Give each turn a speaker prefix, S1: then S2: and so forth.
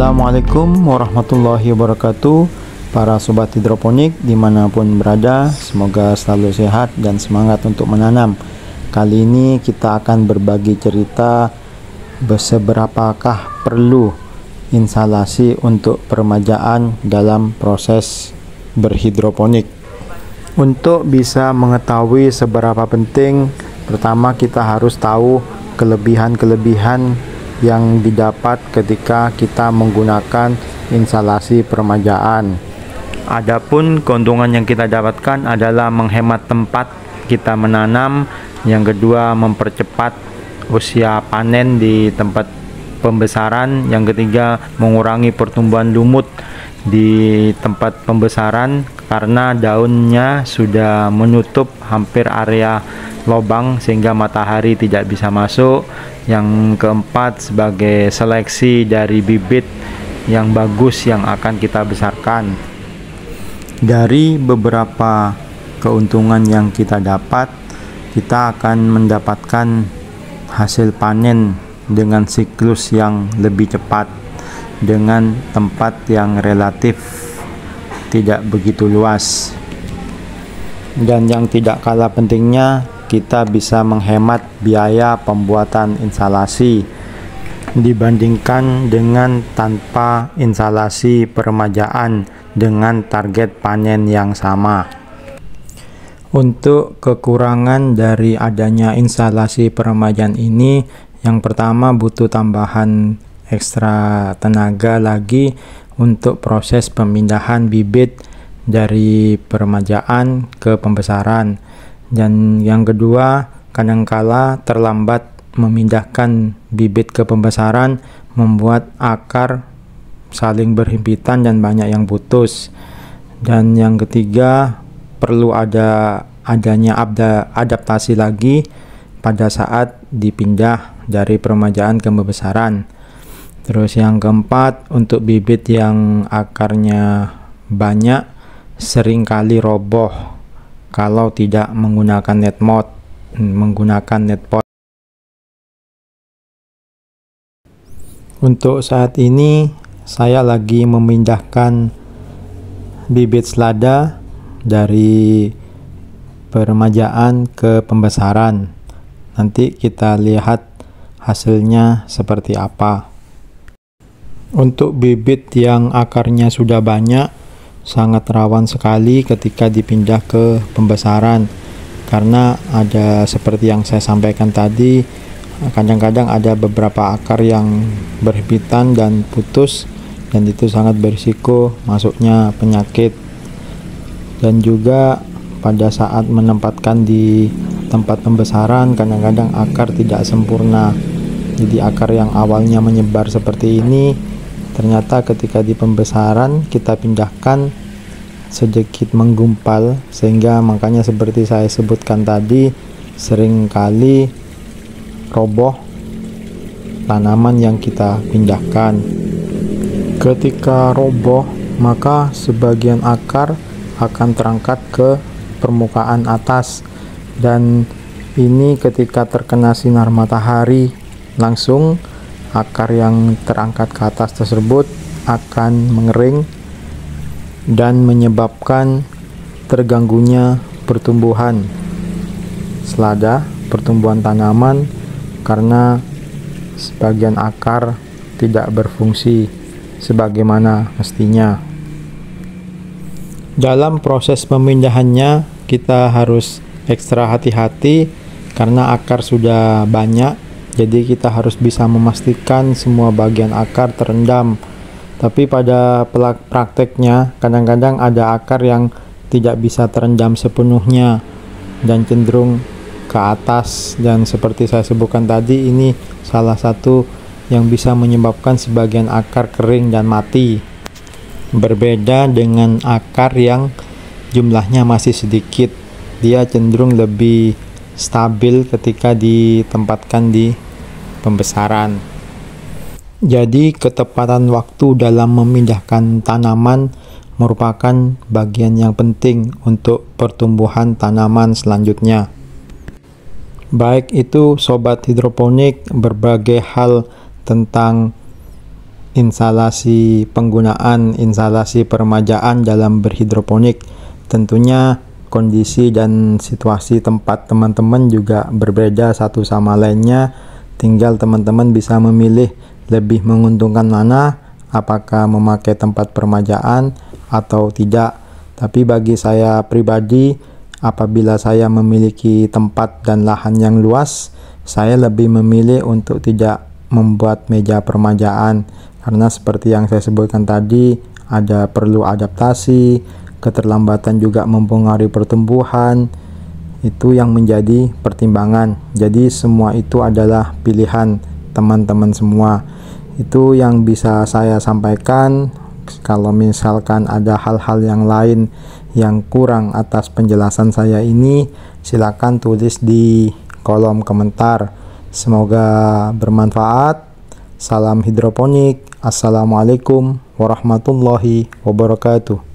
S1: Assalamualaikum warahmatullahi wabarakatuh. Para sobat hidroponik dimanapun berada, semoga selalu sehat dan semangat untuk menanam. Kali ini kita akan berbagi cerita seberapakah perlu instalasi untuk peremajaan dalam proses berhidroponik. Untuk bisa mengetahui seberapa penting, pertama kita harus tahu kelebihan-kelebihan yang didapat ketika kita menggunakan instalasi peremajaan. Adapun keuntungan yang kita dapatkan adalah menghemat tempat kita menanam, yang kedua mempercepat usia panen di tempat pembesaran, yang ketiga mengurangi pertumbuhan lumut di tempat pembesaran karena daunnya sudah menutup hampir area lubang sehingga matahari tidak bisa masuk. Yang keempat, sebagai seleksi dari bibit yang bagus yang akan kita besarkan. Dari beberapa keuntungan yang kita dapat, kita akan mendapatkan hasil panen dengan siklus yang lebih cepat, dengan tempat yang relatif tidak begitu luas. Dan yang tidak kalah pentingnya, kita bisa menghemat biaya pembuatan instalasi dibandingkan dengan tanpa instalasi peremajaan dengan target panen yang sama. Untuk kekurangan dari adanya instalasi peremajaan ini, yang pertama butuh tambahan ekstra tenaga lagi untuk proses pemindahan bibit dari peremajaan ke pembesaran. Dan yang kedua, kadangkala terlambat memindahkan bibit ke pembesaran membuat akar saling berhimpitan dan banyak yang putus. Dan yang ketiga, perlu adanya adaptasi lagi pada saat dipindah dari peremajaan ke pembesaran. Terus yang keempat, untuk bibit yang akarnya banyak seringkali roboh kalau tidak menggunakan net pot. Untuk saat ini saya lagi memindahkan bibit selada dari peremajaan ke pembesaran. Nanti kita lihat hasilnya seperti apa. Untuk bibit yang akarnya sudah banyak, sangat rawan sekali ketika dipindah ke pembesaran, karena ada seperti yang saya sampaikan tadi, kadang-kadang ada beberapa akar yang berhimpitan dan putus, dan itu sangat berisiko masuknya penyakit. Dan juga pada saat menempatkan di tempat pembesaran, kadang-kadang akar tidak sempurna. Jadi akar yang awalnya menyebar seperti ini, ternyata ketika di pembesaran kita pindahkan sedikit menggumpal, sehingga makanya seperti saya sebutkan tadi, seringkali roboh tanaman yang kita pindahkan. Ketika roboh, maka sebagian akar akan terangkat ke permukaan atas, dan ini ketika terkena sinar matahari langsung, akar yang terangkat ke atas tersebut akan mengering dan menyebabkan terganggunya pertumbuhan selada, pertumbuhan tanaman, karena sebagian akar tidak berfungsi sebagaimana mestinya. Dalam proses pemindahannya kita harus ekstra hati-hati karena akar sudah banyak. Jadi kita harus bisa memastikan semua bagian akar terendam. Tapi pada prakteknya kadang-kadang ada akar yang tidak bisa terendam sepenuhnya dan cenderung ke atas, dan seperti saya sebutkan tadi, ini salah satu yang bisa menyebabkan sebagian akar kering dan mati. Berbeda dengan akar yang jumlahnya masih sedikit, dia cenderung lebih stabil ketika ditempatkan di pembesaran. Jadi ketepatan waktu dalam memindahkan tanaman merupakan bagian yang penting untuk pertumbuhan tanaman selanjutnya. Baik itu sobat hidroponik, berbagai hal tentang penggunaan instalasi permajaan dalam berhidroponik. Tentunya kondisi dan situasi tempat teman-teman juga berbeda satu sama lainnya. Tinggal teman-teman bisa memilih lebih menguntungkan mana, apakah memakai tempat permajaan atau tidak. Tapi bagi saya pribadi, apabila saya memiliki tempat dan lahan yang luas, saya lebih memilih untuk tidak membuat meja permajaan, karena seperti yang saya sebutkan tadi, ada perlu adaptasi, keterlambatan juga mempengaruhi pertumbuhan. Itu yang menjadi pertimbangan. Jadi semua itu adalah pilihan teman-teman semua. Itu yang bisa saya sampaikan. Kalau misalkan ada hal-hal yang lain yang kurang atas penjelasan saya ini, silakan tulis di kolom komentar. Semoga bermanfaat. Salam hidroponik. Assalamualaikum warahmatullahi wabarakatuh.